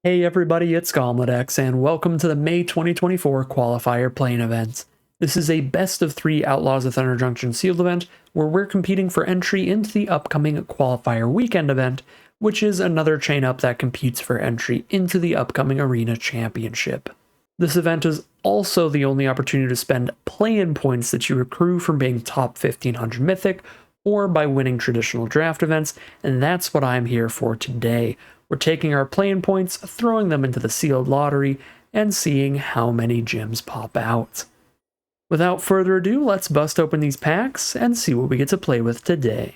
Hey everybody, it's Gomladex, and welcome to the May 2024 Qualifier Play-In Event. This is a best of 3 Outlaws of Thunder Junction sealed event, where we're competing for entry into the upcoming Qualifier Weekend event, which is another chain-up that competes for entry into the upcoming Arena Championship. This event is also the only opportunity to spend play-in points that you accrue from being top 1500 Mythic, or by winning traditional draft events, and that's what I'm here for today. We're taking our play-in points, throwing them into the sealed lottery, and seeing how many gems pop out. Without further ado, let's bust open these packs and see what we get to play with today.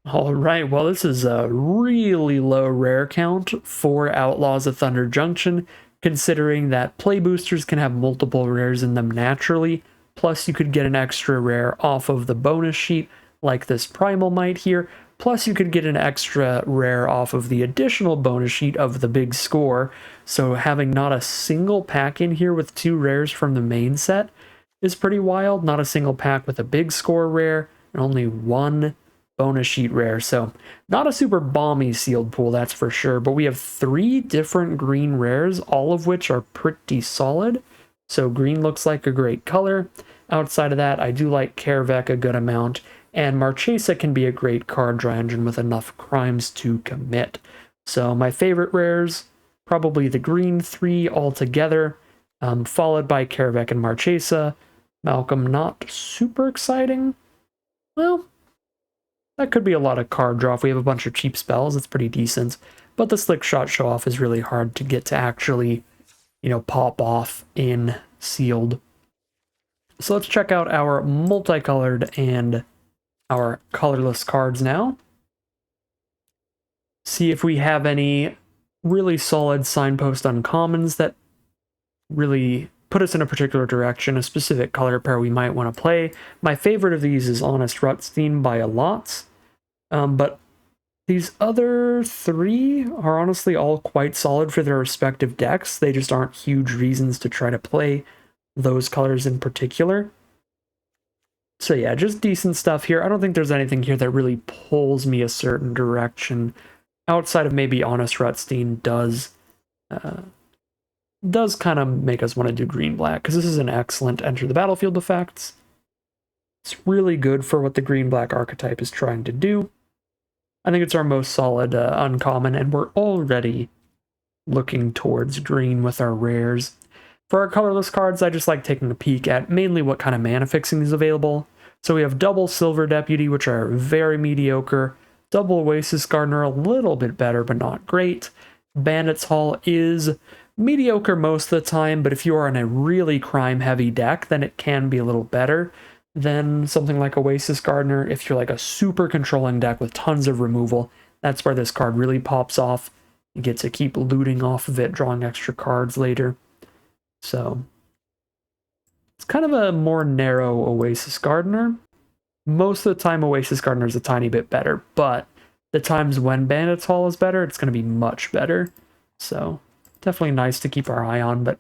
Alright, well this is a really low rare count for Outlaws of Thunder Junction, considering that play boosters can have multiple rares in them naturally, plus you could get an extra rare off of the bonus sheet, like this Primal Might here, plus you could get an extra rare off of the additional bonus sheet of the big score, so having not a single pack in here with 2 rares from the main set is pretty wild. Not a single pack with a big score rare, and only 1 bonus sheet rare, so not a super balmy sealed pool, that's for sure, but we have 3 different green rares, all of which are pretty solid, so green looks like a great color. Outside of that, I do like Karavek a good amount, and Marchesa can be a great card draw engine with enough crimes to commit. So my favorite rares, probably the green 3 altogether, followed by Karavek and Marchesa. Malcolm, not super exciting. Well, that could be a lot of card draw. If we have a bunch of cheap spells, it's pretty decent. But the Slick Shot Show-Off is really hard to get to actually, pop off in sealed. So let's check out our multicolored and our colorless cards now. See if we have any really solid signpost uncommons that really put us in a particular direction, a specific color pair we might want to play. My favorite of these is Honest Rutstein by a lot, but these other 3 are honestly all quite solid for their respective decks. They just aren't huge reasons to try to play those colors in particular. So yeah, just decent stuff here. I don't think there's anything here that really pulls me a certain direction, outside of maybe Honest Rutstein does kind of make us want to do green-black, because this is an excellent enter the battlefield effect. It's really good for what the green-black archetype is trying to do. I think it's our most solid uncommon, and we're already looking towards green with our rares. For our colorless cards, I just like taking a peek at mainly what kind of mana fixing is available. So we have double Silver Deputy, which are very mediocre. Double Oasis Gardener, a little bit better, but not great. Bandit's Hall is mediocre most of the time, but if you are in a really crime-heavy deck, then it can be a little better than something like Oasis Gardener. If you're like a super controlling deck with tons of removal, that's where this card really pops off. You get to keep looting off of it, drawing extra cards later. So it's kind of a more narrow Oasis Gardener. Most of the time, Oasis Gardener is a tiny bit better, but the times when Bandit's Hall is better, it's going to be much better. So definitely nice to keep our eye on, but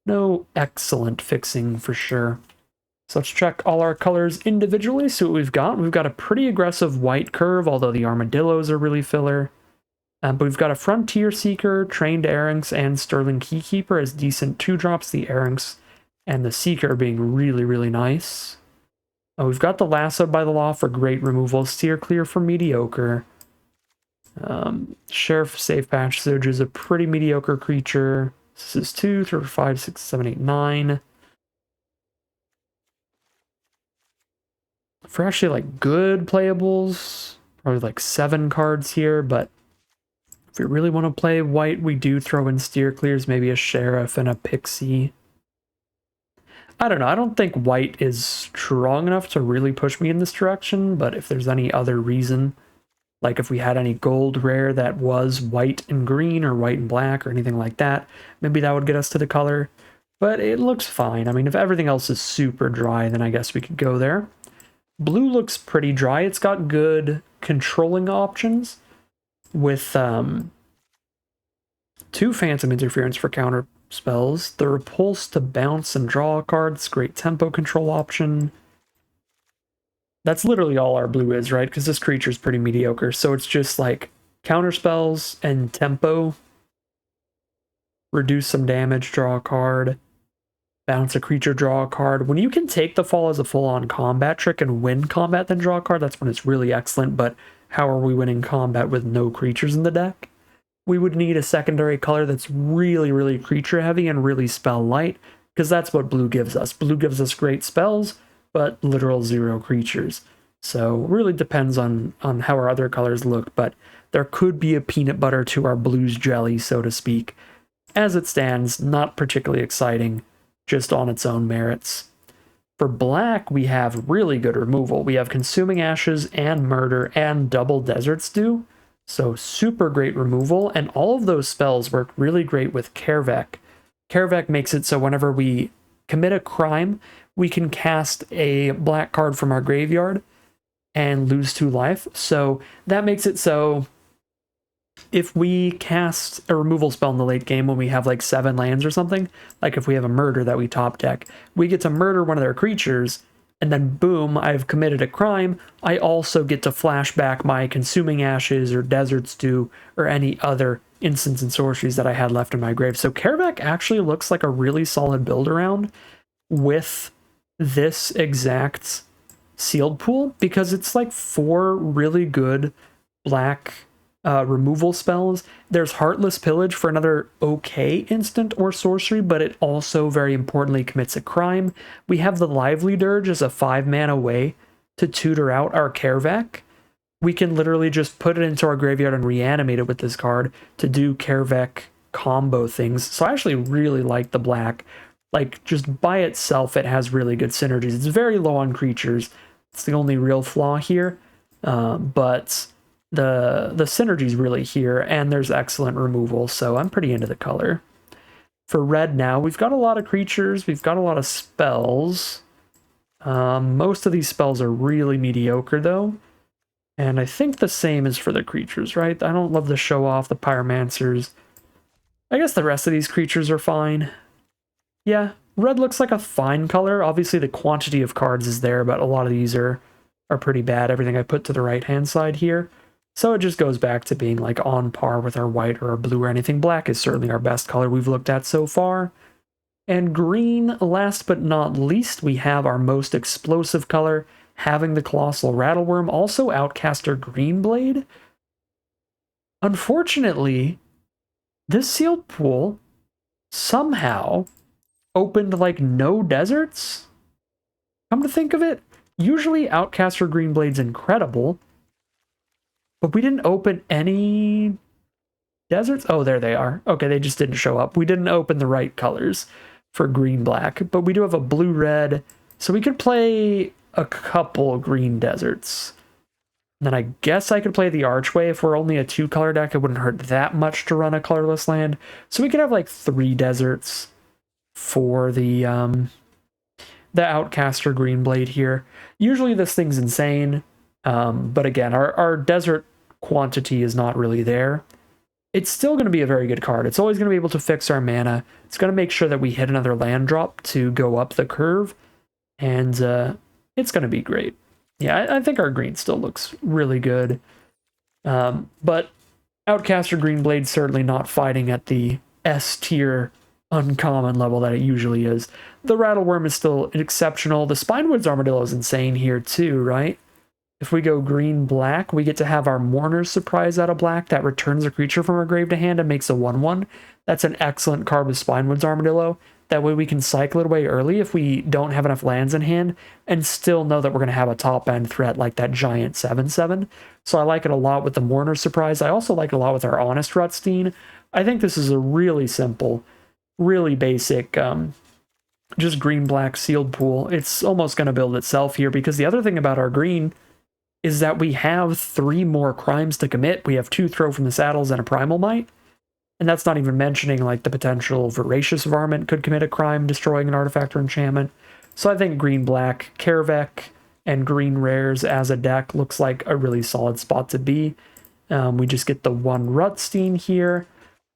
no excellent fixing for sure. So let's check all our colors individually, see what we've got. We've got a pretty aggressive white curve, although the armadillos are really filler. But we've got a Frontier Seeker, Trained Erranks, and Sterling Keykeeper as decent 2-drops, the Erranks and the Seeker being really, really nice. We've got the Lasso by the Law for great removal, Steer Clear for mediocre. Sheriff Safe Passage is a pretty mediocre creature. This is 2, 3, 5, 6, 7, 8, 9. For actually like good playables, probably like 7 cards here, but if we really want to play white, we do throw in Steer Clears, maybe a Sheriff and a Pixie. I don't know, I don't think white is strong enough to really push me in this direction, but if there's any other reason, like if we had any gold rare that was white and green or white and black or anything like that, maybe that would get us to the color. But it looks fine. I mean, if everything else is super dry, then I guess we could go there. Blue looks pretty dry. It's got good controlling options with 2 Phantom Interference for counter spells, the Repulse to bounce and draw cards, great tempo control option. That's literally all our blue is, right? Because this creature's pretty mediocre. So it's just like counter spells and tempo. Reduce some damage, draw a card. Bounce a creature, draw a card. When you can take the fall as a full-on combat trick and win combat, then draw a card, that's when it's really excellent. But how are we winning combat with no creatures in the deck? We would need a secondary color that's really, really creature heavy and really spell light, because that's what blue gives us. Blue gives us great spells, but literal 0 creatures. So really depends on how our other colors look, but there could be a peanut butter to our blue's jelly, so to speak. As it stands, not particularly exciting, just on its own merits. For black, we have really good removal. We have Consuming Ashes and Murder and Double Desert Stew, so super great removal, and all of those spells work really great with Kervek. Kervek makes it so whenever we commit a crime, we can cast a black card from our graveyard and lose 2 life. So that makes it so if we cast a removal spell in the late game when we have like 7 lands or something, like if we have a murder that we top deck, we get to murder one of their creatures, and then boom, I've committed a crime. I also get to flash back my Consuming Ashes or Desert Stew or any other instants and sorceries that I had left in my grave. So Kervek actually looks like a really solid build around with this exact sealed pool, because it's like 4 really good black removal spells. There's Heartless Pillage for another okay instant or sorcery, but it also very importantly commits a crime. We have the Lively Dirge as a 5-mana way to tutor out our Kervek. We can literally just put it into our graveyard and reanimate it with this card to do Kervek combo things. So I actually really like the black. Like, just by itself, it has really good synergies. It's very low on creatures. It's the only real flaw here. But the synergy's really here, and there's excellent removal, so I'm pretty into the color. For red now, we've got a lot of creatures, we've got a lot of spells. Most of these spells are really mediocre, though. And I think the same is for the creatures, right? I don't love the show off, the pyromancers. I guess the rest of these creatures are fine. Yeah, red looks like a fine color. Obviously, the quantity of cards is there, but a lot of these are pretty bad. Everything I put to the right-hand side here. So it just goes back to being like on par with our white or our blue or anything. Black is certainly our best color we've looked at so far. And green, last but not least, we have our most explosive color, having the Colossal Rattleworm, also Outcaster Greenblade. Unfortunately, this sealed pool somehow opened like no deserts. Come to think of it, usually Outcaster Greenblade's incredible, but we didn't open any deserts. Oh, there they are. Okay, they just didn't show up. We didn't open the right colors for green-black, but we do have a blue-red, so we could play a couple green deserts. And then I guess I could play the Archway. If we're only a 2-color deck, it wouldn't hurt that much to run a colorless land. So we could have like 3 deserts for the Outcaster Greenblade here. Usually this thing's insane, but again, our desert quantity is not really there. It's still going to be a very good card. It's always going to be able to fix our mana. It's going to make sure that we hit another land drop to go up the curve, and it's going to be great. Yeah, I think our green still looks really good, but Outcaster Greenblade certainly not fighting at the S tier uncommon level that it usually is. The Rattleworm is still exceptional. The Spinewood's Armadillo is insane here too, right? If we go green-black, we get to have our Mourner's Surprise out of black that returns a creature from our grave to hand and makes a 1/1. That's an excellent card with Spinewood's Armadillo. That way we can cycle it away early if we don't have enough lands in hand and still know that we're going to have a top-end threat like that giant 7/7. So I like it a lot with the Mourner's Surprise. I also like it a lot with our Honest Rutstein. I think this is a really simple, really basic, just green-black sealed pool. It's almost going to build itself here, because the other thing about our green is that we have 3 more crimes to commit. We have 2 Throw from the Saddles and a Primal Might. And that's not even mentioning like the potential Voracious Varmint could commit a crime, destroying an artifact or enchantment. So I think green-black, Kervek, and green rares as a deck looks like a really solid spot to be. We just get the 1 Rutstein here.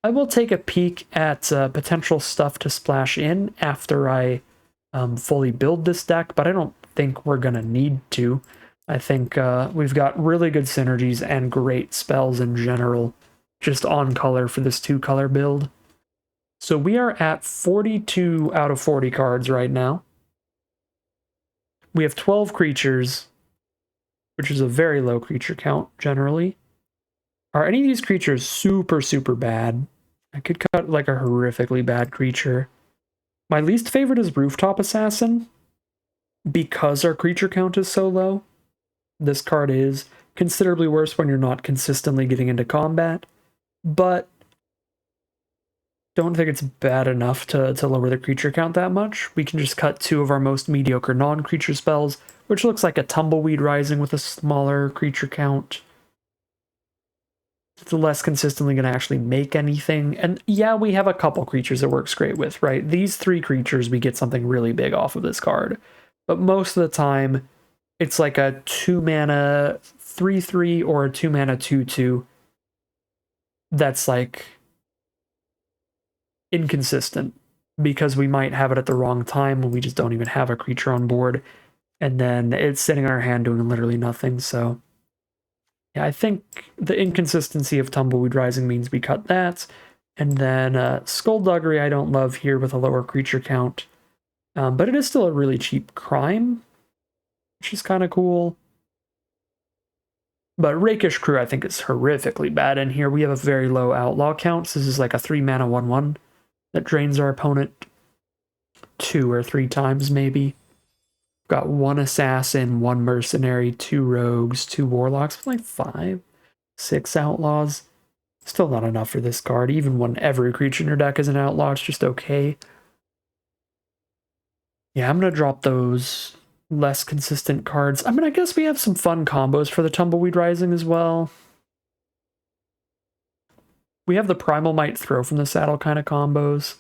I will take a peek at potential stuff to splash in after I fully build this deck, but I don't think we're going to need to. I think we've got really good synergies and great spells in general, just on color for this 2-color build. So we are at 42 out of 40 cards right now. We have 12 creatures, which is a very low creature count generally. Are any of these creatures super, super bad? I could cut like a horrifically bad creature. My least favorite is Rooftop Assassin, because our creature count is so low. This card is considerably worse when you're not consistently getting into combat, but don't think it's bad enough to lower the creature count that much. We can just cut 2 of our most mediocre non-creature spells, which looks like a Tumbleweed Rising with a smaller creature count. It's less consistently going to actually make anything. And yeah, we have a couple creatures it works great with, right? These 3 creatures, we get something really big off of this card. But most of the time, it's like a 2-mana 3/3 or a 2-mana 2/2 that's like inconsistent, because we might have it at the wrong time when we just don't even have a creature on board, and then it's sitting in our hand doing literally nothing. So yeah, I think the inconsistency of Tumbleweed Rising means we cut that. And then Skullduggery I don't love here with a lower creature count, but it is still a really cheap crime, which is kind of cool. But Rakish Crew I think is horrifically bad in here. We have a very low outlaw count. So this is like a 3-mana 1/1 that drains our opponent 2 or 3 times maybe. Got 1 assassin, 1 mercenary, 2 rogues, 2 warlocks, like 5, 6 outlaws. Still not enough for this card. Even when every creature in your deck is an outlaw, it's just okay. Yeah, I'm going to drop those less consistent cards. I mean, I guess we have some fun combos for the Tumbleweed Rising as well. We have the Primal Might Throw from the Saddle kind of combos.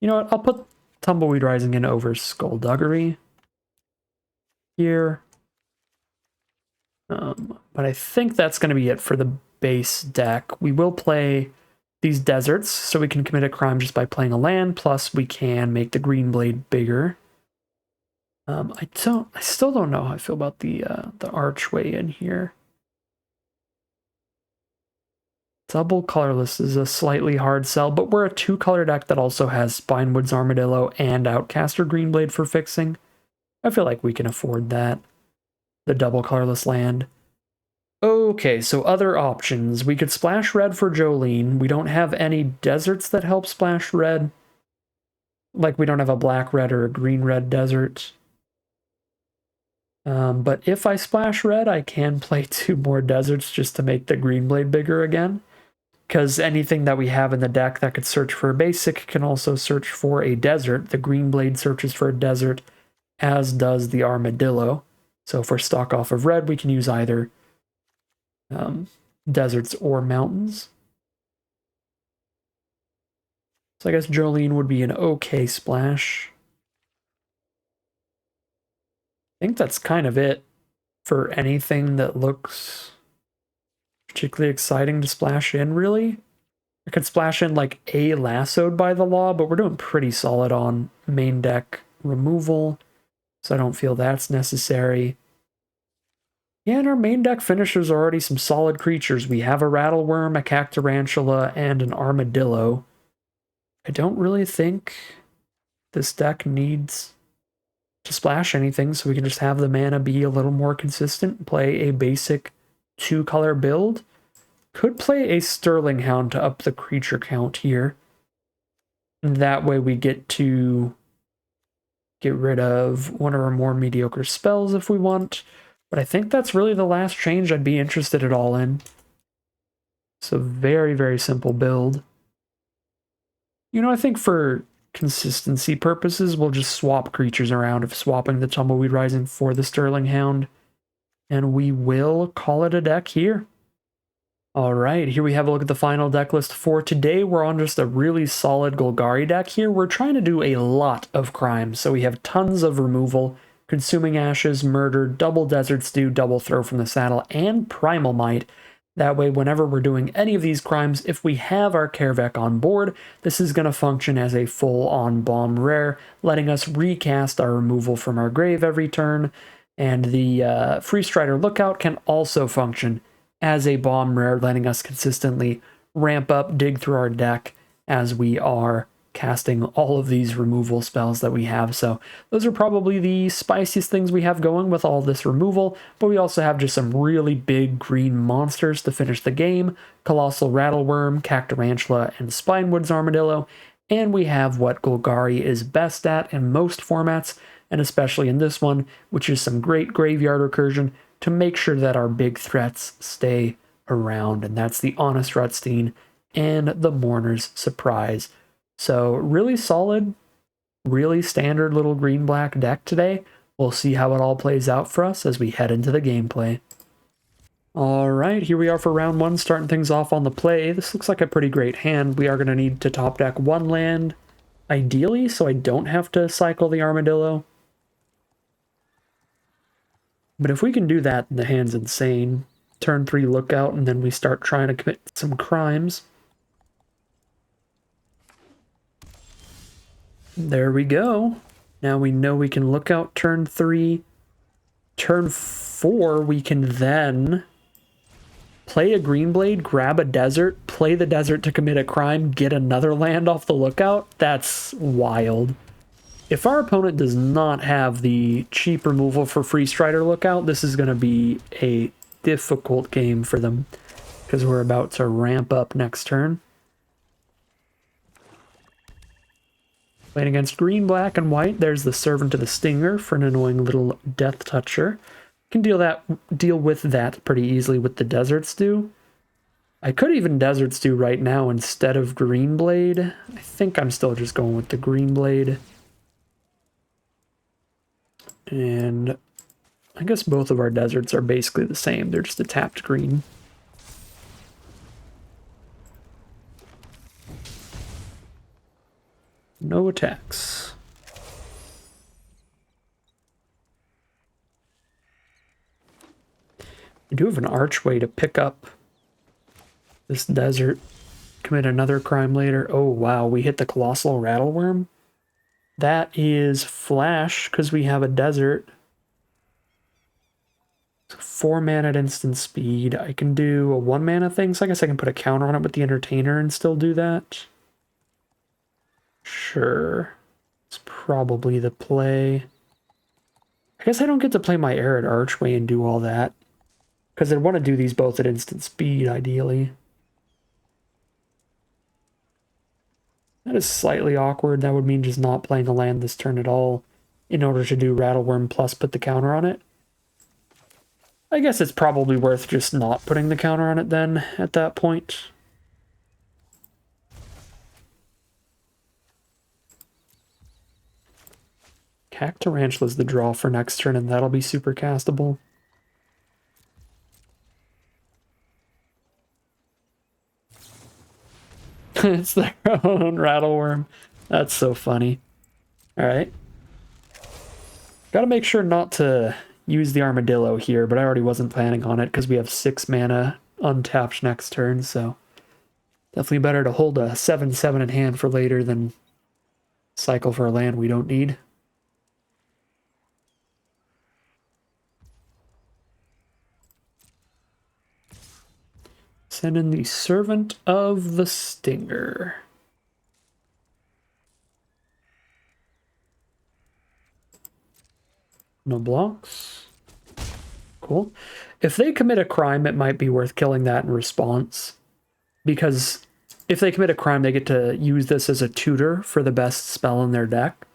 You know what? I'll put Tumbleweed Rising in over Skullduggery here. But I think that's going to be it for the base deck. We will play these deserts, so we can commit a crime just by playing a land, plus we can make the Green Blade bigger. I still don't know how I feel about the archway in here. Double colorless is a slightly hard sell, but we're a 2-color deck that also has Spinewood's Armadillo and Outcaster Greenblade for fixing. I feel like we can afford that. The double colorless land. Okay, so other options. We could splash red for Jolene. We don't have any deserts that help splash red. Like we don't have a black-red or a green-red desert. But if I splash red, I can play 2 more deserts just to make the Greenblade bigger again. Because anything that we have in the deck that could search for a basic can also search for a desert. The Greenblade searches for a desert, as does the Armadillo. So if we're stuck off of red, we can use either deserts or mountains. So I guess Jolene would be an okay splash. I think that's kind of it for anything that looks particularly exciting to splash in, really. I could splash in like a Lassoed by the Law, but we're doing pretty solid on main deck removal, so I don't feel that's necessary. Yeah, and our main deck finishers are already some solid creatures. We have a Rattleworm, a Cactarantula, and an Armadillo. I don't really think this deck needs to splash anything, so we can just have the mana be a little more consistent, play a basic 2-color build. Could play a Sterling Hound to up the creature count here. And that way we get to get rid of one of our more mediocre spells if we want. But I think that's really the last change I'd be interested at all in. So very, very simple build. You know, I think for consistency purposes, we'll just swap creatures around if swapping the Tumbleweed Rising for the Sterling Hound. And we will call it a deck here. Alright, here we have a look at the final deck list for today. We're on just a really solid Golgari deck here. We're trying to do a lot of crimes, so we have tons of removal, Consuming Ashes, Murder, Double Desert Stew, Double Throw from the Saddle, and Primal Might. That way, whenever we're doing any of these crimes, if we have our Kervek on board, this is going to function as a full-on bomb rare, letting us recast our removal from our grave every turn. And the Free Strider Lookout can also function as a bomb rare, letting us consistently ramp up, dig through our deck as we are casting all of these removal spells that we have. So those are probably the spiciest things we have going with all this removal, but we also have just some really big green monsters to finish the game: Colossal Rattleworm, Cactarantula, and Spinewood's Armadillo. And we have what Golgari is best at in most formats, and especially in this one, which is some great graveyard recursion to make sure that our big threats stay around, and that's the Honest Rutstein and the Mourner's Surprise. So really solid, really standard little green-black deck today. We'll see how it all plays out for us as we head into the gameplay. Alright, here we are for round one, starting things off on the play. This looks like a pretty great hand. We are going to need to top deck one land, ideally, so I don't have to cycle the Armadillo. But if we can do that, the hand's insane. Turn 3 Lookout, and then we start trying to commit some crimes. There we go. Now we know we can Lookout turn 3. Turn 4, we can then play a Greenblade, grab a desert, play the desert to commit a crime, get another land off the Lookout. That's wild. If our opponent does not have the cheap removal for Free Strider Lookout, this is going to be a difficult game for them, because we're about to ramp up next turn. Playing against green, black, and white, there's the Servant of the Stinger for an annoying little Death Toucher. Can deal with that pretty easily with the Desert Stew. I could even Desert Stew right now instead of Greenblade. I think I'm still just going with the Greenblade. And I guess both of our deserts are basically the same. They're just a tapped green. No attacks. We do have an archway to pick up this desert, commit another crime later. Oh wow, we hit the Colossal Rattleworm. That is flash, because we have a desert. 4 mana at instant speed. I can do a 1 mana thing, so I guess I can put a counter on it with the Entertainer and still do that. Sure. It's probably the play. I guess I don't get to play my Arid Archway and do all that, because I'd want to do these both at instant speed, ideally. That is slightly awkward. That would mean just not playing a land this turn at all in order to do Rattleworm plus put the counter on it. I guess it's probably worth just not putting the counter on it then at that point. Cactarantula's the draw for next turn, and that'll be super castable. It's their own Rattleworm. That's so funny. Alright. Gotta make sure not to use the Armadillo here, but I already wasn't planning on it because we have 6 mana untapped next turn, so definitely better to hold a 7/7 in hand for later than cycle for a land we don't need. Send in the Servant of the Stinger. No blocks. Cool. If they commit a crime, it might be worth killing that in response, because if they commit a crime, they get to use this as a tutor for the best spell in their deck.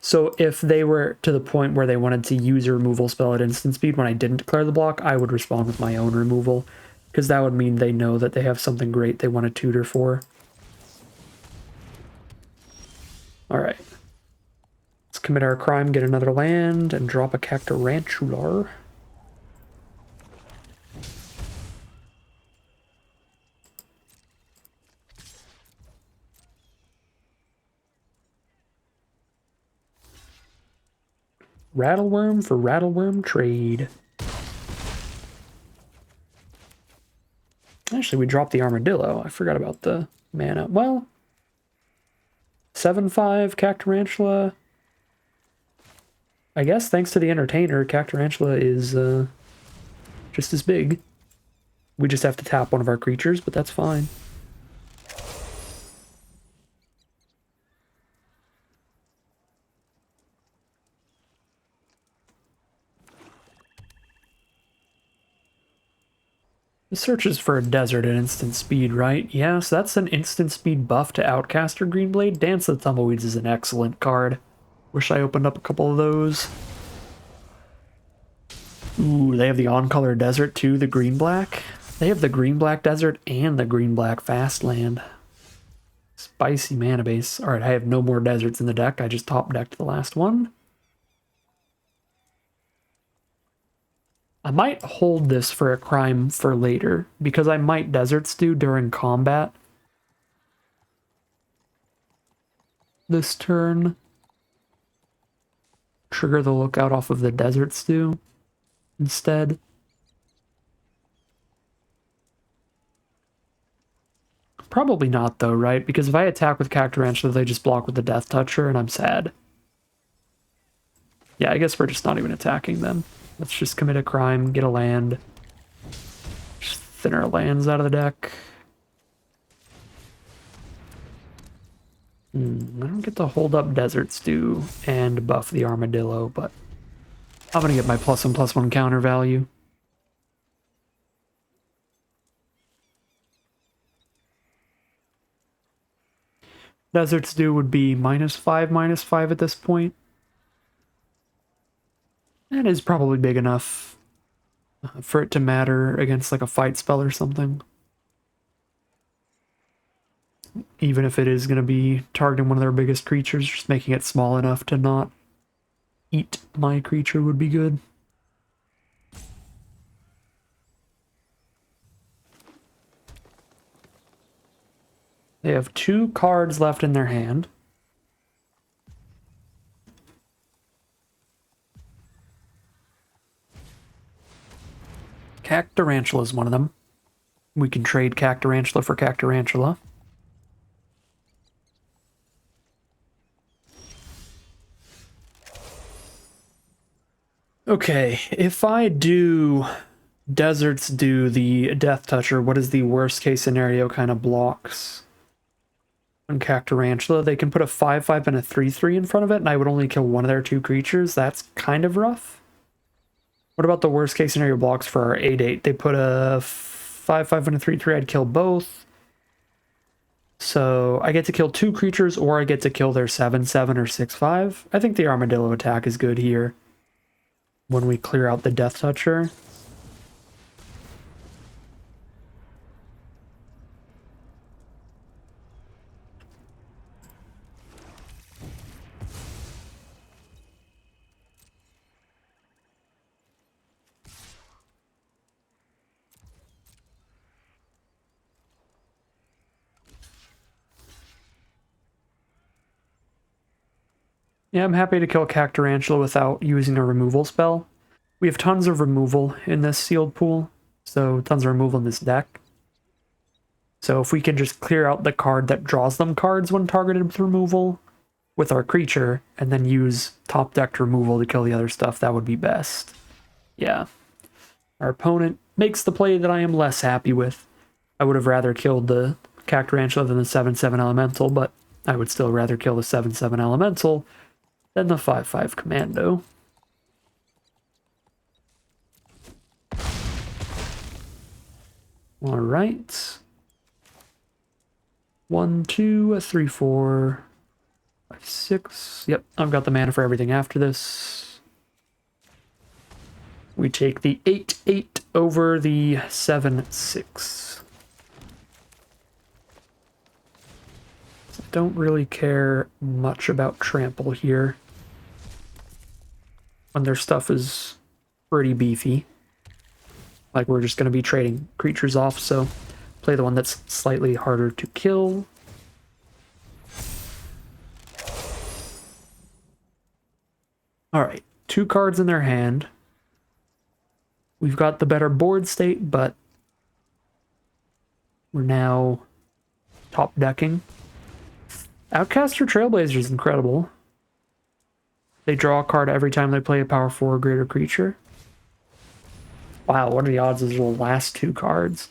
So if they were to the point where they wanted to use a removal spell at instant speed when I didn't declare the block, I would respond with my own removal, because that would mean they know that they have something great they want to tutor for. Alright. Let's commit our crime, get another land, and drop a Cactarantula. Rattleworm for Rattleworm trade. Actually, we dropped the Armadillo. I forgot about the mana. Well, 7/5 Cactarantula. I guess thanks to the Entertainer, Cactarantula is just as big. We just have to tap one of our creatures, but that's fine. The searches for a desert at instant speed, right? Yeah, so that's an instant speed buff to Outcaster Greenblade. Dance of the Tumbleweeds is an excellent card. Wish I opened up a couple of those. Ooh, they have the on-color desert too, the green-black. They have the green-black desert and the green-black fastland. Spicy mana base. Alright, I have no more deserts in the deck. I just top-decked the last one. I might hold this for a crime for later, because I might Desert Stew during combat this turn. Trigger the Lookout off of the Desert Stew instead. Probably not though, right? Because if I attack with Cactarantula, they just block with the Death Toucher and I'm sad. Yeah, I guess we're just not even attacking them. Let's just commit a crime, get a land. Just thin our lands out of the deck. I don't get to hold up Desert Stew and buff the Armadillo, but I'm gonna get my +1/+1 counter value. Desert Stew would be -5/-5 at this point. That is probably big enough for it to matter against like a fight spell or something. Even if it is going to be targeting one of their biggest creatures, just making it small enough to not eat my creature would be good. They have 2 cards left in their hand. Cactarantula is one of them. We can trade Cactarantula for Cactarantula. Okay, if I do Deserts do the Death Toucher, what is the worst case scenario kind of blocks? On Cactarantula, they can put a 5/5 and a 3/3 in front of it, and I would only kill one of their 2 creatures. That's kind of rough. What about the worst case scenario blocks for our 8/8? They put a 5/5 and a 3/3, I'd kill both. So I get to kill 2 creatures, or I get to kill their 7/7 or 6/5. I think the Armadillo attack is good here when we clear out the Death Toucher. Yeah, I'm happy to kill Cactarantula without using a removal spell. We have tons of removal in this sealed pool, so tons of removal in this deck. So if we can just clear out the card that draws them cards when targeted with removal with our creature, and then use top decked removal to kill the other stuff, that would be best. Yeah. Our opponent makes the play that I am less happy with. I would have rather killed the Cactarantula than the 7/7 Elemental, but I would still rather kill the 7/7 Elemental than the 5/5 Commando. All right. 1, 2, 3, 4, 5, 6. Yep, I've got the mana for everything after this. We take the 8/8 over the 7/6. Don't really care much about trample here when their stuff is pretty beefy. Like, we're just going to be trading creatures off, so play the one that's slightly harder to kill. Alright, 2 cards in their hand. We've got the better board state, but we're now top decking. Outcaster Trailblazer is incredible. They draw a card every time they play a power 4 or greater creature. Wow, what are the odds of the last 2 cards?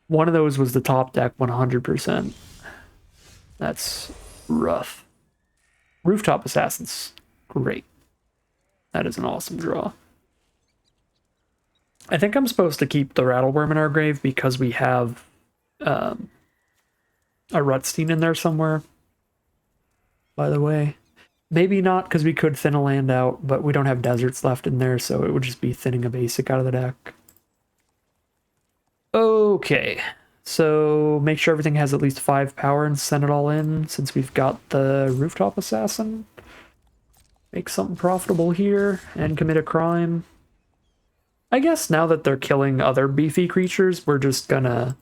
One of those was the top deck 100%. That's rough. Rooftop Assassins. Great. That is an awesome draw. I think I'm supposed to keep the Rattleworm in our grave because we have a Rutstein in there somewhere. By the way. Maybe not, because we could thin a land out, but we don't have deserts left in there, so it would just be thinning a basic out of the deck. Okay, so make sure everything has at least 5 power and send it all in, since we've got the Rooftop Assassin. Make something profitable here, and commit a crime. I guess now that they're killing other beefy creatures, we're just gonna...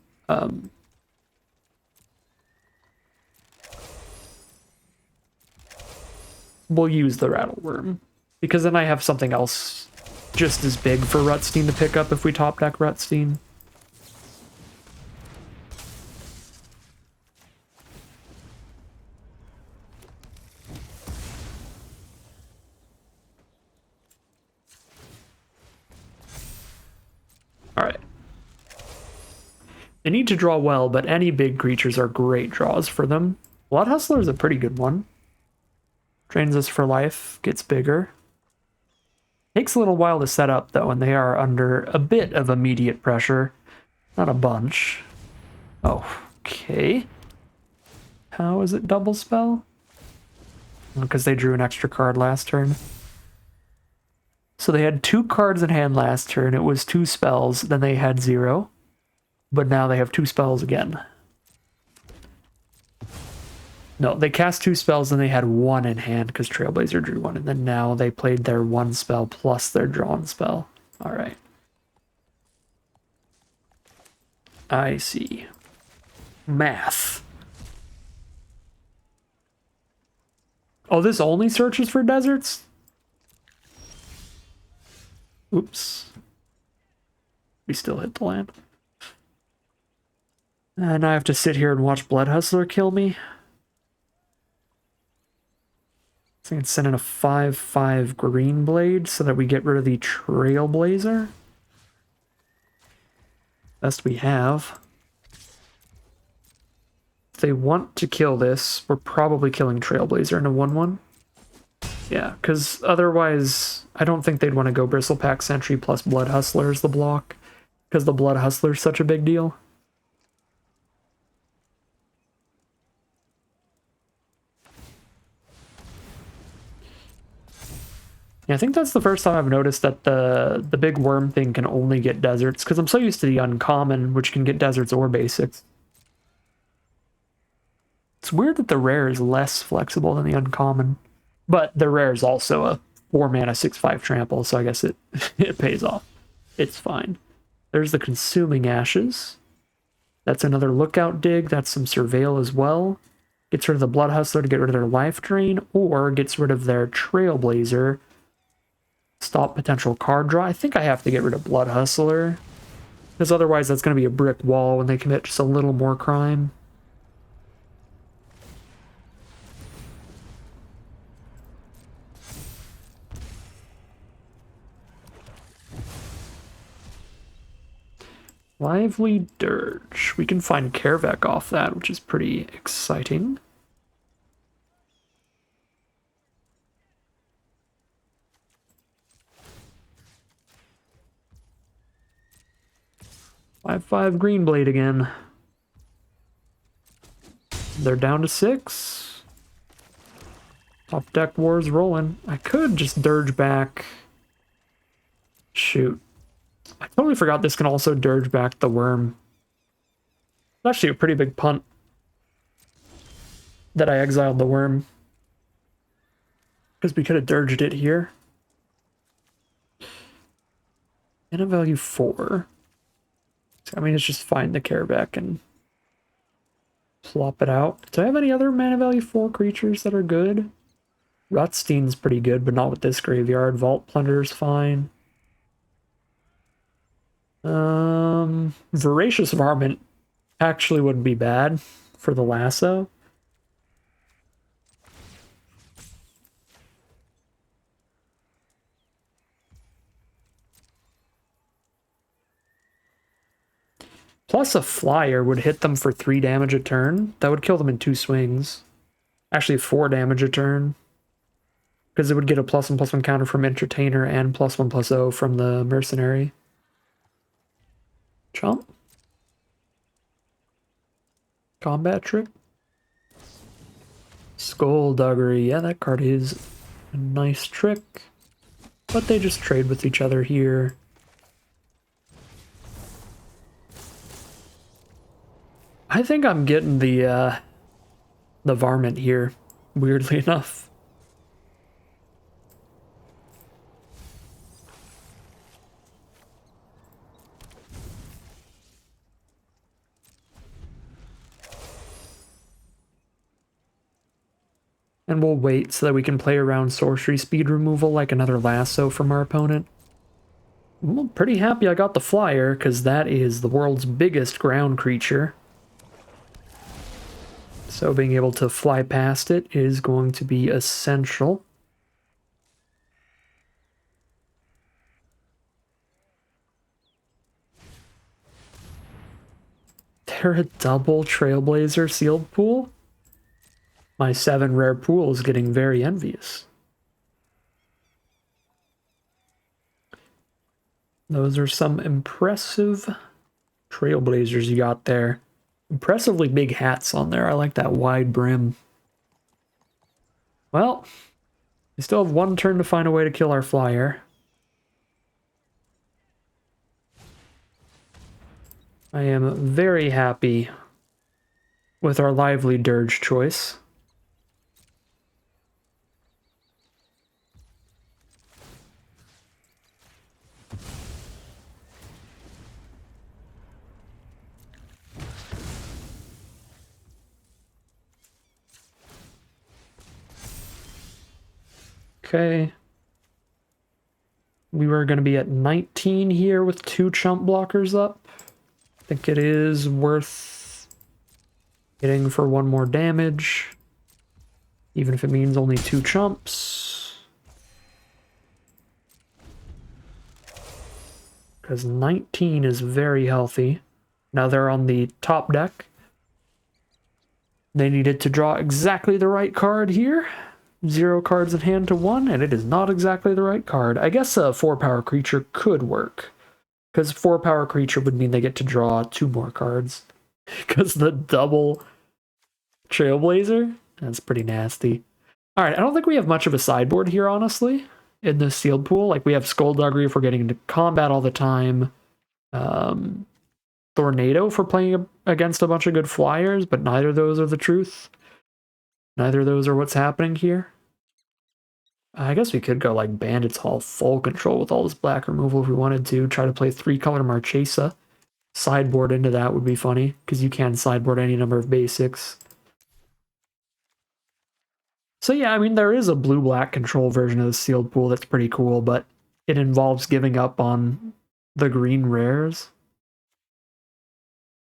we'll use the Rattleworm, because then I have something else just as big for Rutstein to pick up if we top deck Rutstein. Alright. They need to draw well, but any big creatures are great draws for them. Blood Hustler is a pretty good one. Trains us for life, gets bigger. Takes a little while to set up, though, and they are under a bit of immediate pressure. Not a bunch. Oh, okay. How is it double spell? Because they drew an extra card last turn. So they had 2 cards in hand last turn. It was 2 spells, then they had 0. But now they have 2 spells again. No, they cast 2 spells and they had 1 in hand because Trailblazer drew 1. And then now they played their 1 spell plus their drawn spell. Alright. I see. Math. Oh, this only searches for deserts? Oops. We still hit the land. And I have to sit here and watch Blood Hustler kill me. I think it's send in a 5/5 green blade so that we get rid of the Trailblazer. Best we have. If they want to kill this, we're probably killing Trailblazer in a 1/1. Yeah, because otherwise, I don't think they'd want to go Bristlepack Sentry plus Blood Hustler as the block, because the Blood Hustler is such a big deal. Yeah, I think that's the first time I've noticed that the big worm thing can only get deserts, because I'm so used to the uncommon, which can get deserts or basics. It's weird that the rare is less flexible than the uncommon, but the rare is also a 4-mana 6/5 trample, so I guess it it pays off. It's fine. There's the Consuming Ashes. That's another Lookout Dig. That's some Surveil as well. Gets rid of the Blood Hustler to get rid of their Life Drain, or gets rid of their Trailblazer. Stop potential card draw. I think I have to get rid of Blood Hustler, because otherwise that's going to be a brick wall when they commit just a little more crime. Lively Dirge. We can find Kervek off that, which is pretty exciting. Five green blade again. They're down to 6. Top deck wars rolling. I could just dirge back. Shoot. I totally forgot this can also dirge back the worm. It's actually a pretty big punt that I exiled the worm, because we could have dirged it here. And a value 4. I mean, it's just find the Kervek and plop it out. Do I have any other mana value 4 creatures that are good? Rutstein's pretty good, but not with this graveyard. Vault Plunder's fine. Voracious Varmint actually wouldn't be bad for the lasso. Plus a flyer would hit them for 3 damage a turn. That would kill them in 2 swings. Actually 4 damage a turn. Because it would get a +1/+1 counter from Entertainer and +1/+0 from the Mercenary. Chomp. Combat Trick. Skullduggery. Yeah, that card is a nice trick. But they just trade with each other here. I think I'm getting the Varmint here, weirdly enough. And we'll wait so that we can play around sorcery speed removal like another lasso from our opponent. I'm pretty happy I got the flyer, because that is the world's biggest ground creature. So being able to fly past it is going to be essential. They're a double Trailblazer sealed pool? My 7 rare pool is getting very envious. Those are some impressive Trailblazers you got there. Impressively big hats on there. I like that wide brim. Well, we still have 1 turn to find a way to kill our flyer. I am very happy with our lively dirge choice. Okay. We were going to be at 19 here with 2 chump blockers up. I think it is worth hitting for 1 more damage, even if it means only 2 chumps. Because 19 is very healthy. Now they're on the top deck. They needed to draw exactly the right card here. 0 cards in hand to 1, and it is not exactly the right card. I guess a 4-power creature could work. Because 4-power creature would mean they get to draw 2 more cards. Because the double Trailblazer? That's pretty nasty. Alright, I don't think we have much of a sideboard here, honestly, in the sealed pool. Like, we have Skullduggery if we're getting into combat all the time. Tornado if we're playing against a bunch of good flyers, but neither of those are the truth. Neither of those are what's happening here. I guess we could go like Bandit's Hall full control with all this black removal if we wanted to. Try to play 3-color Marchesa. Sideboard into that would be funny, because you can sideboard any number of basics. So yeah, I mean, there is a blue-black control version of the sealed pool that's pretty cool, but it involves giving up on the green rares.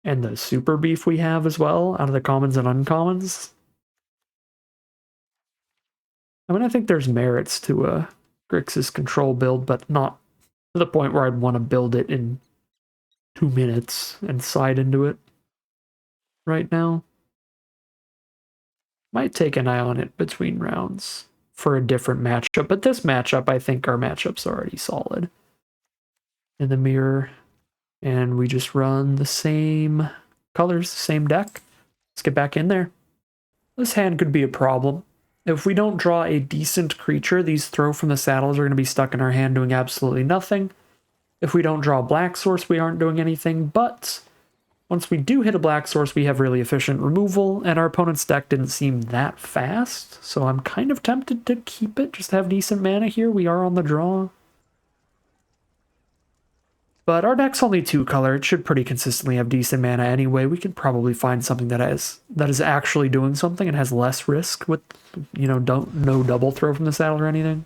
And the super beef we have as well, out of the commons and uncommons. I mean, I think there's merits to Grixis control build, but not to the point where I'd want to build it in 2 minutes and side into it right now. Might take an eye on it between rounds for a different matchup, but this matchup, I think our matchup's already solid. In the mirror, and we just run the same colors, same deck. Let's get back in there. This hand could be a problem. If we don't draw a decent creature, these throw from the saddles are going to be stuck in our hand doing absolutely nothing. If we don't draw a black source, we aren't doing anything, but once we do hit a black source, we have really efficient removal, and our opponent's deck didn't seem that fast, so I'm kind of tempted to keep it, just to have decent mana here. We are on the draw. But our deck's only 2-color. It should pretty consistently have decent mana anyway. We could probably find something that is actually doing something and has less risk with, you know, no double throw from the saddle or anything.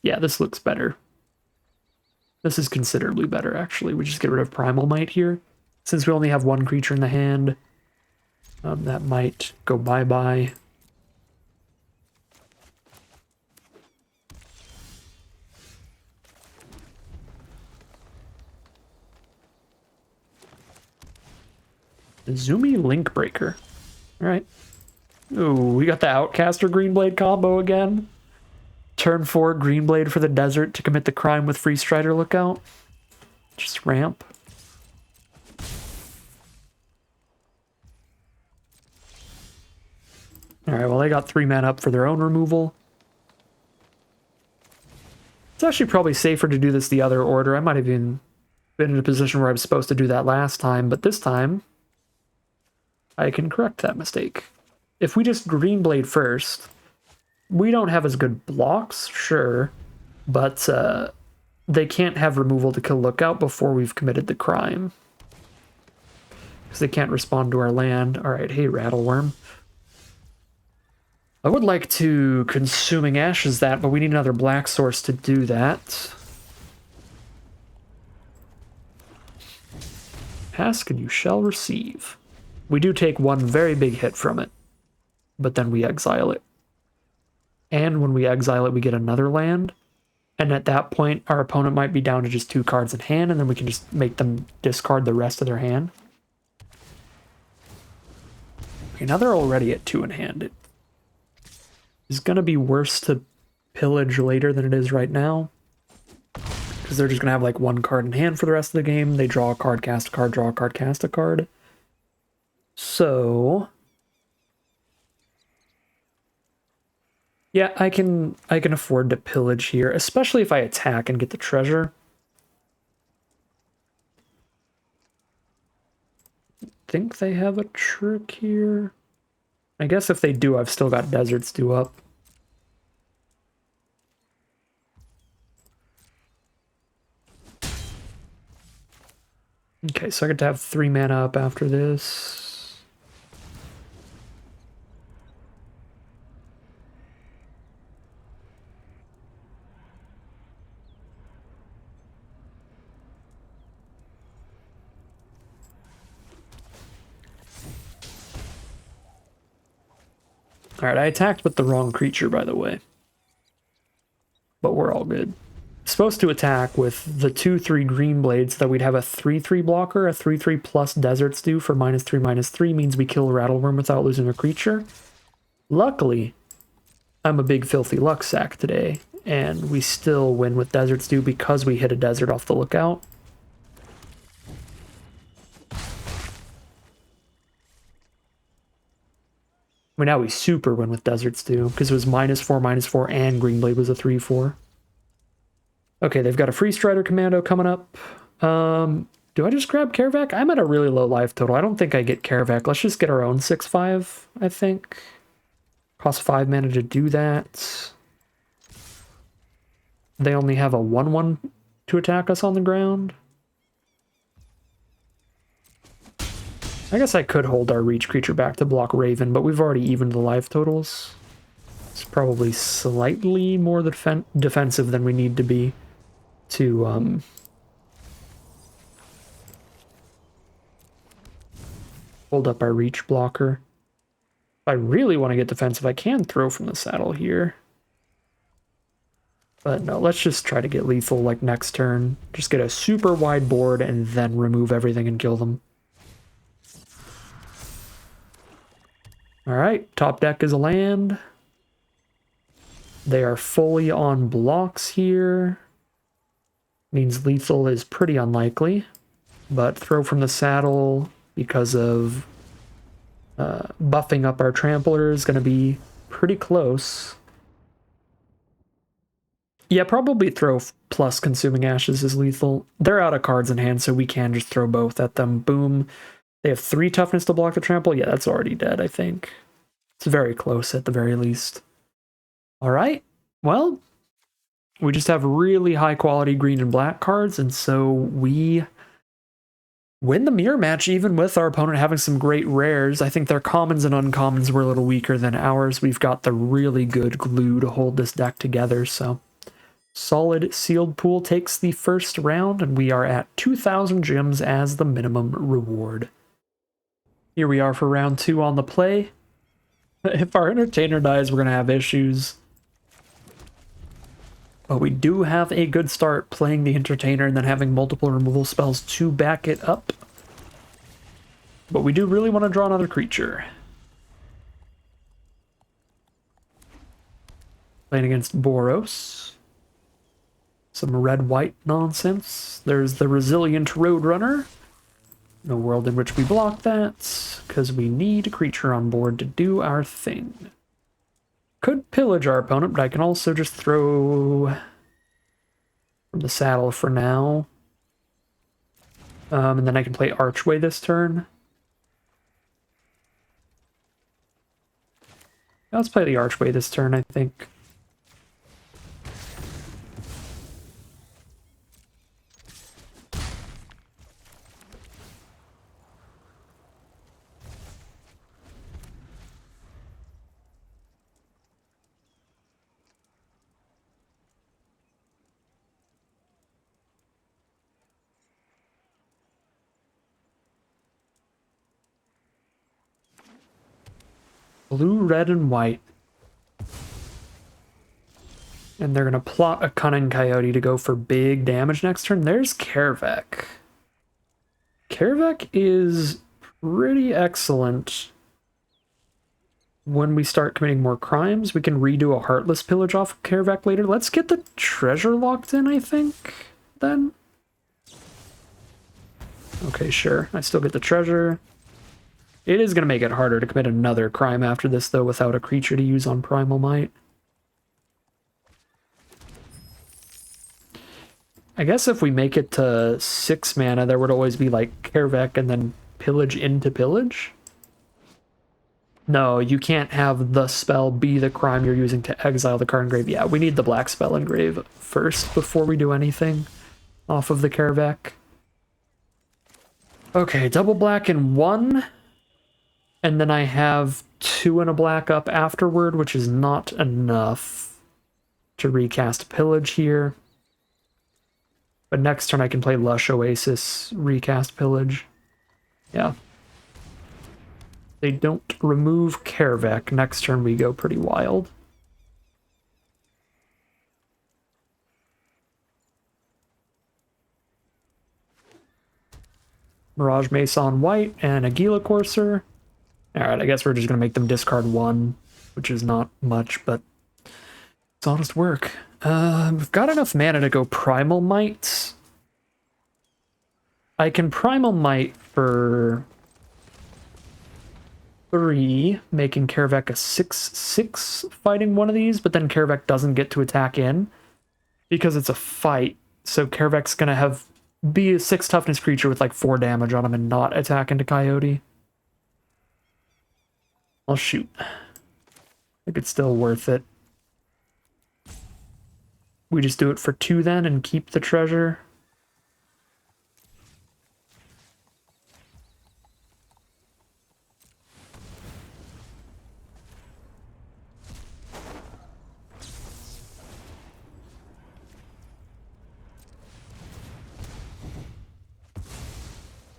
Yeah, this looks better. This is considerably better, actually. We just get rid of Primal Might here. Since we only have 1 creature in the hand, that might go bye-bye. Zoomy Link Breaker. Alright. Ooh, we got the Outcaster Greenblade combo again. Turn 4, Greenblade for the desert to commit the crime with Free Strider Lookout. Just ramp. Alright, well they got 3 mana up for their own removal. It's actually probably safer to do this the other order. I might have even been in a position where I was supposed to do that last time, but this time I can correct that mistake. If we just Greenblade first, we don't have as good blocks, sure, but they can't have removal to kill Lookout before we've committed the crime. Because they can't respond to our land. Alright, hey Rattleworm. I would like to Consuming Ashes that, but we need another black source to do that. Ask and you shall receive. We do take one very big hit from it, but then we exile it. And when we exile it, we get another land. And at that point, our opponent might be down to just 2 cards in hand, and then we can just make them discard the rest of their hand. Okay, now they're already at 2 in hand. It is going to be worse to pillage later than it is right now. Because they're just going to have like 1 card in hand for the rest of the game. They draw a card, cast a card, draw a card, cast a card. So yeah, I can afford to pillage here, especially if I attack and get the treasure. I think they have a trick here. I guess if they do, I've still got Deserts due up. Okay, so I get to have 3 mana up after this. Alright, I attacked with the wrong creature, by the way. But we're all good. Supposed to attack with the 2/3 green blade so that we'd have a 3/3 blocker. A 3/3 plus Deserts do for -3/-3 means we kill Rattleworm without losing a creature. Luckily, I'm a big filthy luck sack today, and we still win with Deserts do because we hit a desert off the Lookout. I mean, now we super win with Deserts do because it was -4/-4 and Greenblade was a 3/4. Okay, they've got a Free Strider Commando coming up. Do I just grab Caravac? I'm at a really low life total. I don't think I get Caravac. Let's just get our own 6/5, I think. Cost 5 mana to do that. They only have a 1/1 to attack us on the ground. I guess I could hold our reach creature back to block Raven, but we've already evened the life totals. It's probably slightly more defensive than we need to be to hold up our reach blocker. If I really want to get defensive, I can throw from the saddle here. But no, let's just try to get lethal like next turn. Just get a super wide board and then remove everything and kill them. Alright, top deck is a land. They are fully on blocks here. Means lethal is pretty unlikely. But throw from the saddle because of buffing up our trampler is going to be pretty close. Yeah, probably throw plus Consuming Ashes is lethal. They're out of cards in hand, so we can just throw both at them. Boom. They have 3 toughness to block the trample. Yeah, that's already dead, I think. It's very close at the very least. Alright, well, we just have really high quality green and black cards, and so we win the mirror match even with our opponent having some great rares. I think their commons and uncommons were a little weaker than ours. We've got the really good glue to hold this deck together, so solid sealed pool takes the first round, and we are at 2,000 gems as the minimum reward. Here we are for round 2 on the play. If our entertainer dies, we're going to have issues. But we do have a good start playing the entertainer and then having multiple removal spells to back it up. But we do really want to draw another creature. Playing against Boros. Some red-white nonsense. There's the Resilient Roadrunner. No world in which we block that, because we need a creature on board to do our thing. Could pillage our opponent, but I can also just throw from the saddle for now. And then I can play Archway this turn. Let's play the Archway this turn, I think. Blue, red, and white. And they're going to plot a Cunning Coyote to go for big damage next turn. There's Kaervek. Kaervek is pretty excellent. When we start committing more crimes, we can redo a Heartless Pillage off of Kaervek later. Let's get the treasure locked in, I think, then. Okay, sure. I still get the treasure. It is going to make it harder to commit another crime after this, though, without a creature to use on Primal Might. I guess if we make it to 6 mana, there would always be, like, Kaervek and then Pillage into Pillage. No, you can't have the spell be the crime you're using to exile the card engrave. Yeah, we need the black spell engrave first before we do anything off of the Kaervek. Okay, double black and 1. And then I have 2 and a black up afterward, which is not enough to recast Pillage here. But next turn I can play Lush Oasis, recast Pillage. Yeah. They don't remove Kaervek. Next turn we go pretty wild. Mirage Mace on white and a Gila Courser. Alright, I guess we're just going to make them discard 1, which is not much, but it's honest work. We've got enough mana to go Primal Might. I can Primal Might for 3, making Kaervek a 6/6 fighting one of these, but then Kaervek doesn't get to attack in because it's a fight. So Kaervek's going to be a 6 toughness creature with like 4 damage on him and not attack into Coyote. I'll shoot. I think it's still worth it. We just do it for 2 then and keep the treasure.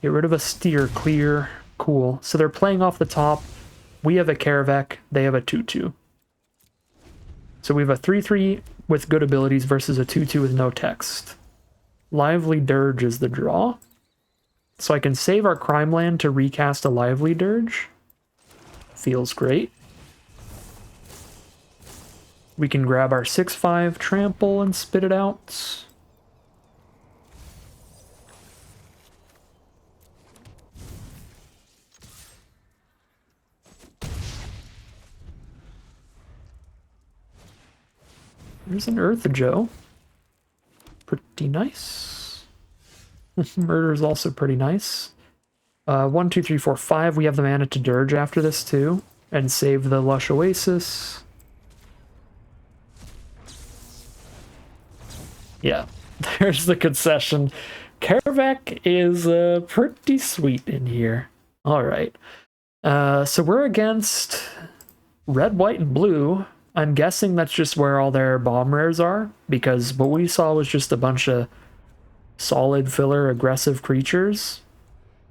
Get rid of a steer clear. Cool. So they're playing off the top. We have a Kaervek, they have a 2/2. So we have a 3/3 with good abilities versus a 2/2 with no text. Lively Dirge is the draw. So I can save our crime land to recast a Lively Dirge. Feels great. We can grab our 6/5 trample and spit it out. There's an Earth Joe. Pretty nice. Murder is also pretty nice. 1, 2, 3, 4, 5. We have the mana to Dirge after this too. And save the Lush Oasis. Yeah, there's the concession. Kaervek is pretty sweet in here. Alright. So we're against red, white, and blue. I'm guessing that's just where all their bomb rares are, because what we saw was just a bunch of solid filler aggressive creatures.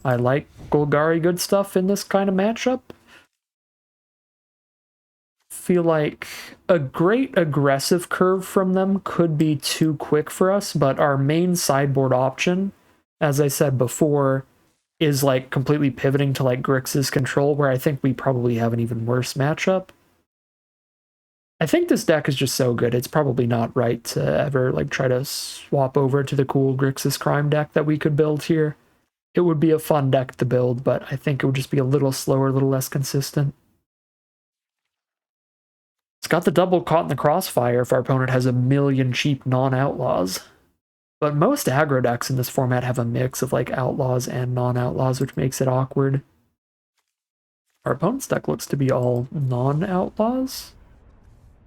I like Golgari good stuff in this kind of matchup. Feel like a great aggressive curve from them could be too quick for us, but our main sideboard option, as I said before, is like completely pivoting to like Grixis control, where I think we probably have an even worse matchup. I think this deck is just so good, it's probably not right to ever like try to swap over to the cool Grixis Crime deck that we could build here. It would be a fun deck to build, but I think it would just be a little slower, a little less consistent. It's got the double caught in the crossfire if our opponent has a million cheap non-outlaws. But most aggro decks in this format have a mix of like outlaws and non-outlaws, which makes it awkward. Our opponent's deck looks to be all non-outlaws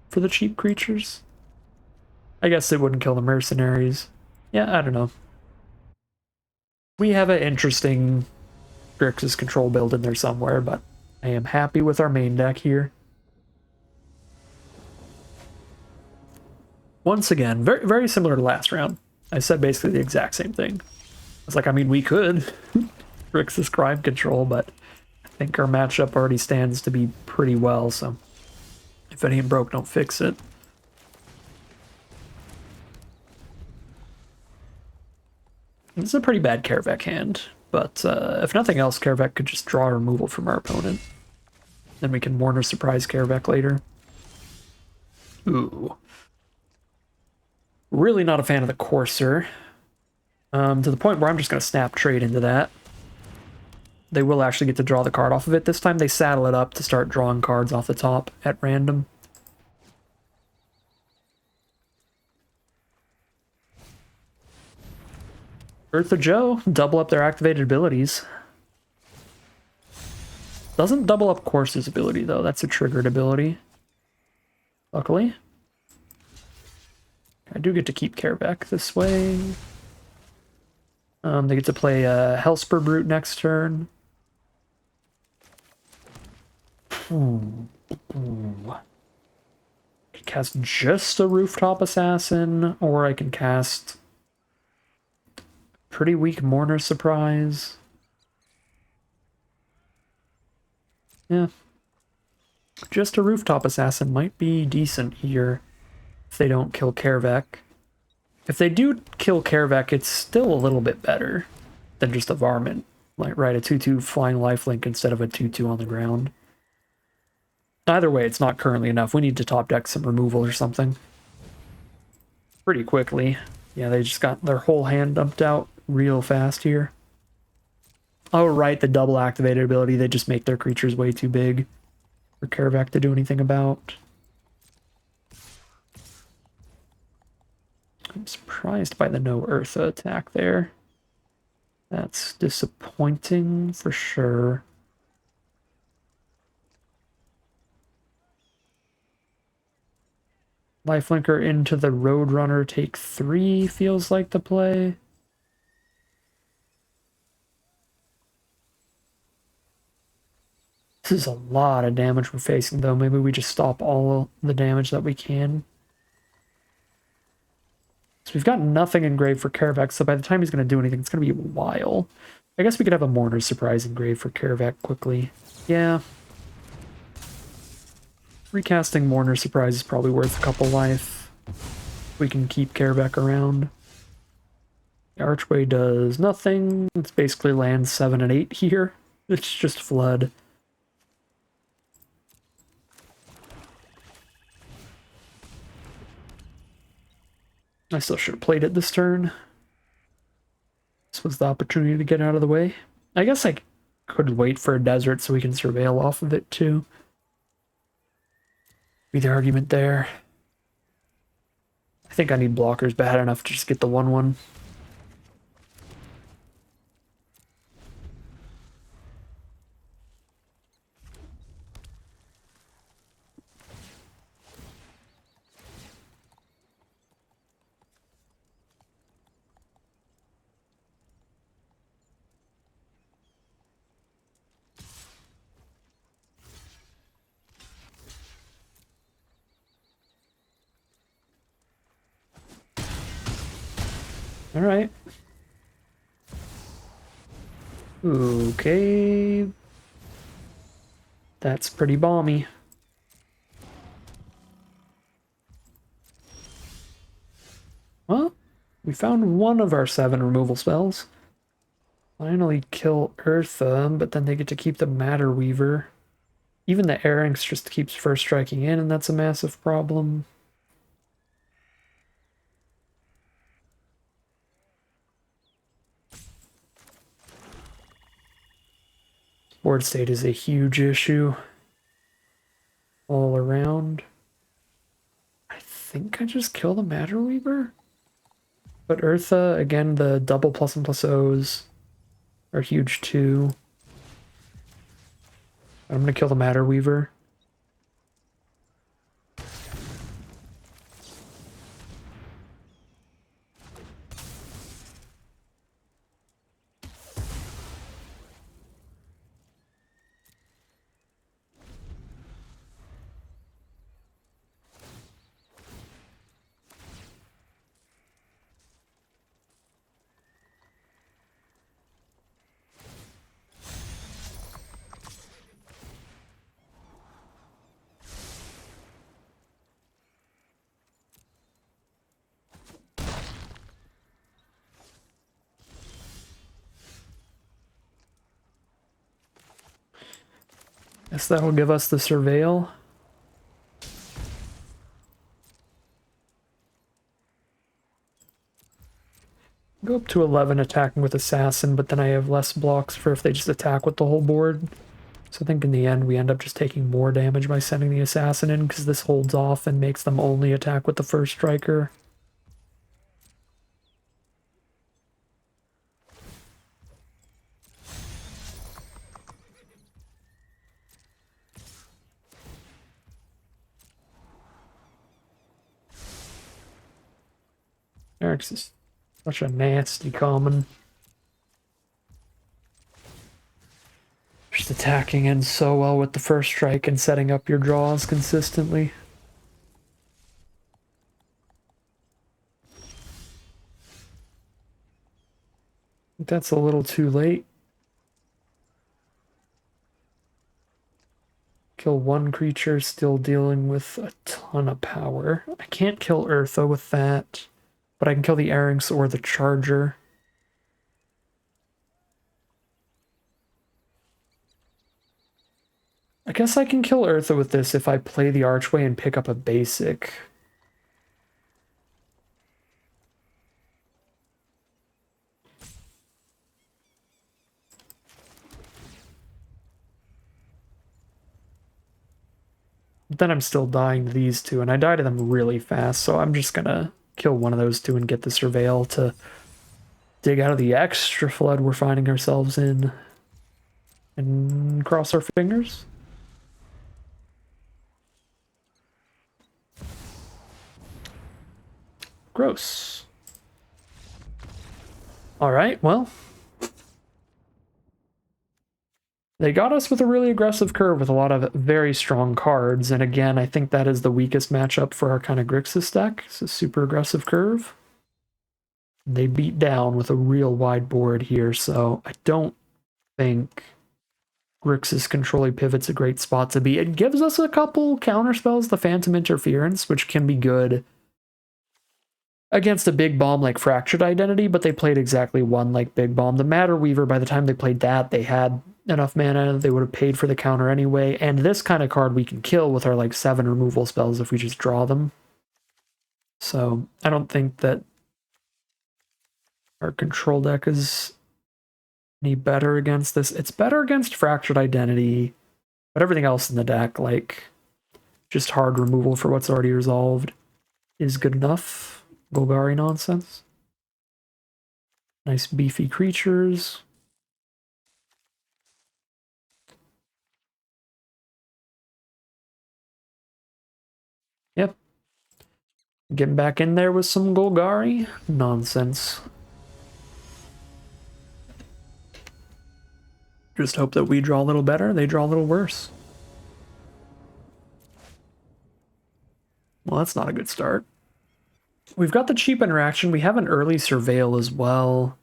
for the cheap creatures. I guess it wouldn't kill the mercenaries. Yeah, I don't know. We have an interesting Grixis control build in there somewhere, but I am happy with our main deck here. Once again, very, very similar to last round. I said basically the exact same thing. It's like, I mean, we could Grixis Crime control, but I think our matchup already stands to be pretty well, so if it ain't broke, don't fix it. This is a pretty bad Karavek hand, but if nothing else, Karavek could just draw removal from our opponent. Then we can Mourner Surprise Karavek later. Ooh. Really not a fan of the Courser. To the point where I'm just going to snap trade into that. They will actually get to draw the card off of it. This time they saddle it up to start drawing cards off the top at random. Eartha Joe, double up their activated abilities. Doesn't double up Courser's ability, though. That's a triggered ability. Luckily. I do get to keep Karavek this way. They get to play a Hellspur Brute next turn. Ooh. I can cast just a Rooftop Assassin, or I can cast pretty weak Mourner Surprise. Yeah. Just a Rooftop Assassin might be decent here if they don't kill Karavek. If they do kill Karavek, it's still a little bit better than just a Varmint. Like, right, a 2-2 flying lifelink instead of a 2-2 on the ground. Either way, it's not currently enough. We need to top deck some removal or something. Pretty quickly. Yeah, they just got their whole hand dumped out real fast here. Oh, right, the double activated ability. They just make their creatures way too big for Karavek to do anything about. I'm surprised by the no Eartha attack there. That's disappointing for sure. Lifelinker into the Roadrunner, take 3 feels like the play. This is a lot of damage we're facing, though. Maybe we just stop all the damage that we can. So we've got nothing engraved for Karavek, so by the time he's going to do anything, it's going to be a while. I guess we could have a Mourner Surprise engraved for Karavek quickly. Yeah. Recasting Mourner Surprise is probably worth a couple life. We can keep Karavek around. The Archway does nothing. It's basically land 7 and 8 here. It's just Flood. I still should have played it this turn. This was the opportunity to get out of the way. I guess I could wait for a desert so we can surveil off of it too. Be the argument there. I think I need blockers bad enough to just get the 1/1. All right. Okay. That's pretty balmy. Well, we found one of our 7 removal spells. Finally kill Eartha, but then they get to keep the Matter Weaver. Even the Arinx just keeps first striking in, and that's a massive problem. Board state is a huge issue all around. I think I just kill the Matter Weaver? But Eartha, again, the double plus and plus O's are huge too. I'm gonna kill the Matter Weaver. Guess that'll give us the Surveil. Go up to 11 attacking with Assassin, but then I have less blocks for if they just attack with the whole board. So I think in the end we end up just taking more damage by sending the Assassin in, because this holds off and makes them only attack with the first striker. Arinx is such a nasty common. Just attacking in so well with the first strike and setting up your draws consistently. That's a little too late. Kill one creature, still dealing with a ton of power. I can't kill Eartha with that, but I can kill the Arinx or the Charger. I guess I can kill Eartha with this if I play the Archway and pick up a basic. But then I'm still dying to these two, and I die to them really fast, so I'm just gonna kill one of those two and get the Surveil to dig out of the extra flood we're finding ourselves in. And cross our fingers. Gross. Alright, well. They got us with a really aggressive curve with a lot of very strong cards, and again, I think that is the weakest matchup for our kind of Grixis deck. It's a super aggressive curve. They beat down with a real wide board here, so I don't think Grixis controlling pivot's a great spot to be. It gives us a couple counterspells, the Phantom Interference, which can be good against a big bomb like Fractured Identity, but they played exactly one like Big Bomb. The Matter Weaver, by the time they played that, they had enough mana, they would have paid for the counter anyway, and this kind of card we can kill with our like 7 removal spells if we just draw them. So I don't think that our control deck is any better against this. It's better against Fractured Identity, but everything else in the deck, like just hard removal for what's already resolved, is good enough. Golgari nonsense. Nice beefy creatures. Yep. Getting back in there with some Golgari nonsense. Just hope that we draw a little better, they draw a little worse. Well, that's not a good start. We've got the cheap interaction. We have an early Surveil as well.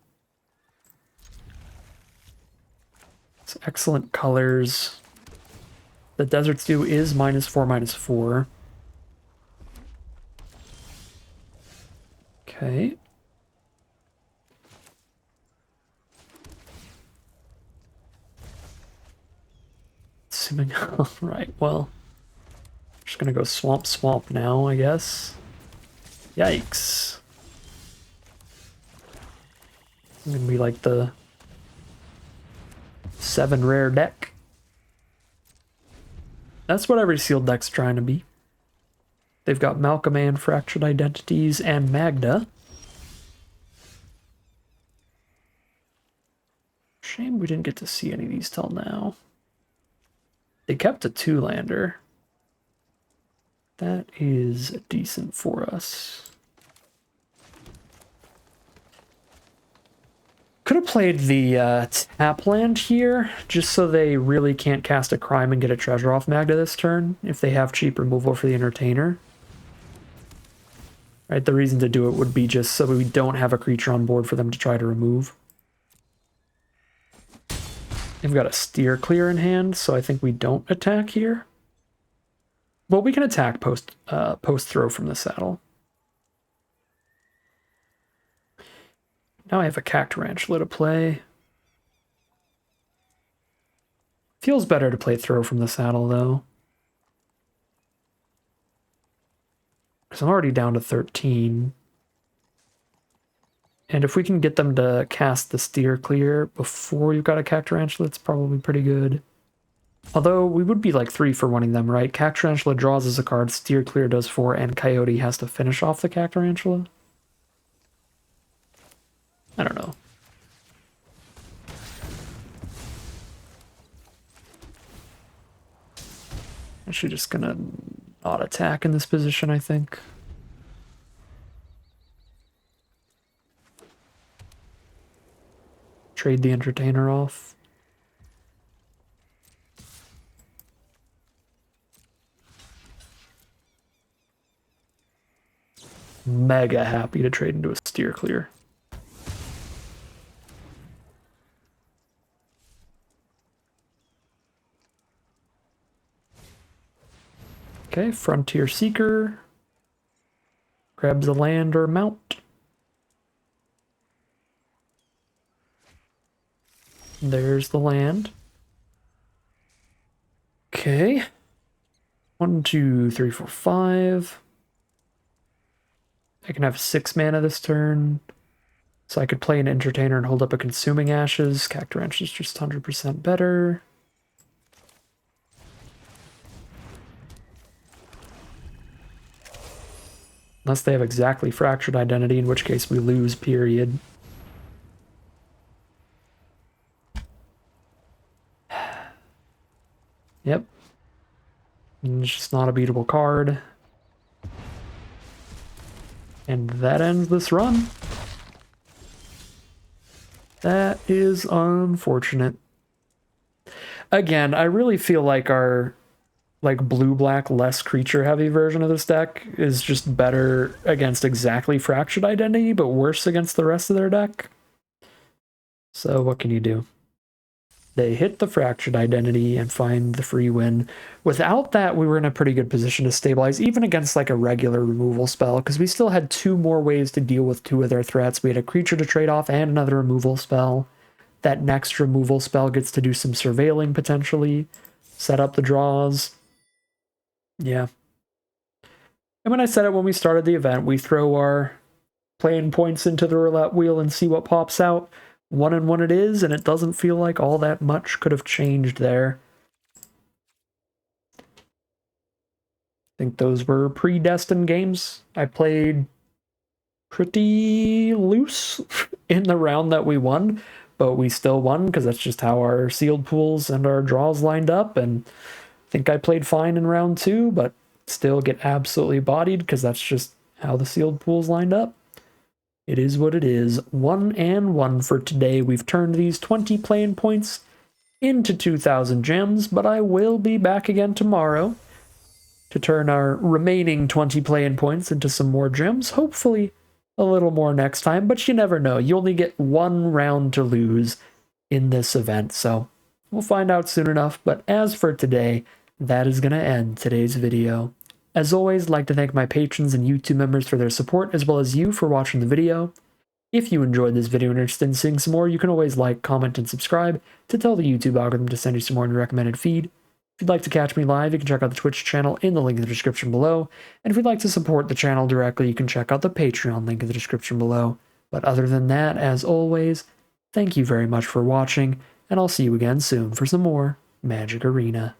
It's excellent colors. The Desert Stew is -4/-4. Okay. consuming. Alright, well. Just gonna go swamp now, I guess. Yikes. I'm gonna be like the 7 rare deck. That's what every sealed deck's trying to be. They've got Malcolm, Fractured Identities, and Magda. Shame we didn't get to see any of these till now. They kept a 2-lander. That is decent for us. Could have played the tap land here, just so they really can't cast a crime and get a treasure off Magda this turn, if they have cheap removal for the Entertainer. Right, the reason to do it would be just so we don't have a creature on board for them to try to remove. They've got a Steer Clear in hand, so I think we don't attack here. Well, we can attack post throw from the saddle. Now I have a Cactarantula to play. Feels better to play throw from the saddle, though. Because I'm already down to 13. And if we can get them to cast the Steer Clear before you've got a Cactarantula, it's probably pretty good. Although we would be like 3 for winning them, right? Cactarantula draws as a card, Steer Clear does 4, and Coyote has to finish off the Cactarantula. I don't know. Actually just gonna not attack in this position, I think. Trade the Entertainer off. Mega happy to trade into a Steer Clear. Okay, Frontier Seeker. Grabs a land or mount. There's the land. Okay. 1, 2, 3, 4, 5. I can have 6 mana this turn. So I could play an Entertainer and hold up a Consuming Ashes. Cactarantula is just 100% better. Unless they have exactly Fractured Identity, in which case we lose, period. Yep. And it's just not a beatable card. And that ends this run. That is unfortunate. Again, I really feel like our blue-black less creature-heavy version of this deck is just better against exactly Fractured Identity, but worse against the rest of their deck. So what can you do? They hit the Fractured Identity and find the free win. Without that, we were in a pretty good position to stabilize, even against like a regular removal spell, because we still had 2 more ways to deal with 2 of their threats. We had a creature to trade off and another removal spell. That next removal spell gets to do some surveilling, potentially. Set up the draws. Yeah. And when I said it when we started the event, we throw our play-in points into the roulette wheel and see what pops out. 1 and 1 it is, and it doesn't feel like all that much could have changed there. I think those were predestined games. I played pretty loose in the round that we won, but we still won because that's just how our sealed pools and our draws lined up, and I think I played fine in round 2, but still get absolutely bodied because that's just how the sealed pools lined up. It is what it is. 1 and 1 for today. We've turned these 20 play-in points into 2,000 gems, but I will be back again tomorrow to turn our remaining 20 play-in points into some more gems. Hopefully a little more next time, but you never know. You only get 1 round to lose in this event, so we'll find out soon enough. But as for today, that is going to end today's video. As always, I'd like to thank my patrons and YouTube members for their support, as well as you for watching the video. If you enjoyed this video and are interested in seeing some more, you can always like, comment, and subscribe to tell the YouTube algorithm to send you some more in your recommended feed. If you'd like to catch me live, you can check out the Twitch channel in the link in the description below. And if you'd like to support the channel directly, you can check out the Patreon link in the description below. But other than that, as always, thank you very much for watching, and I'll see you again soon for some more Magic Arena.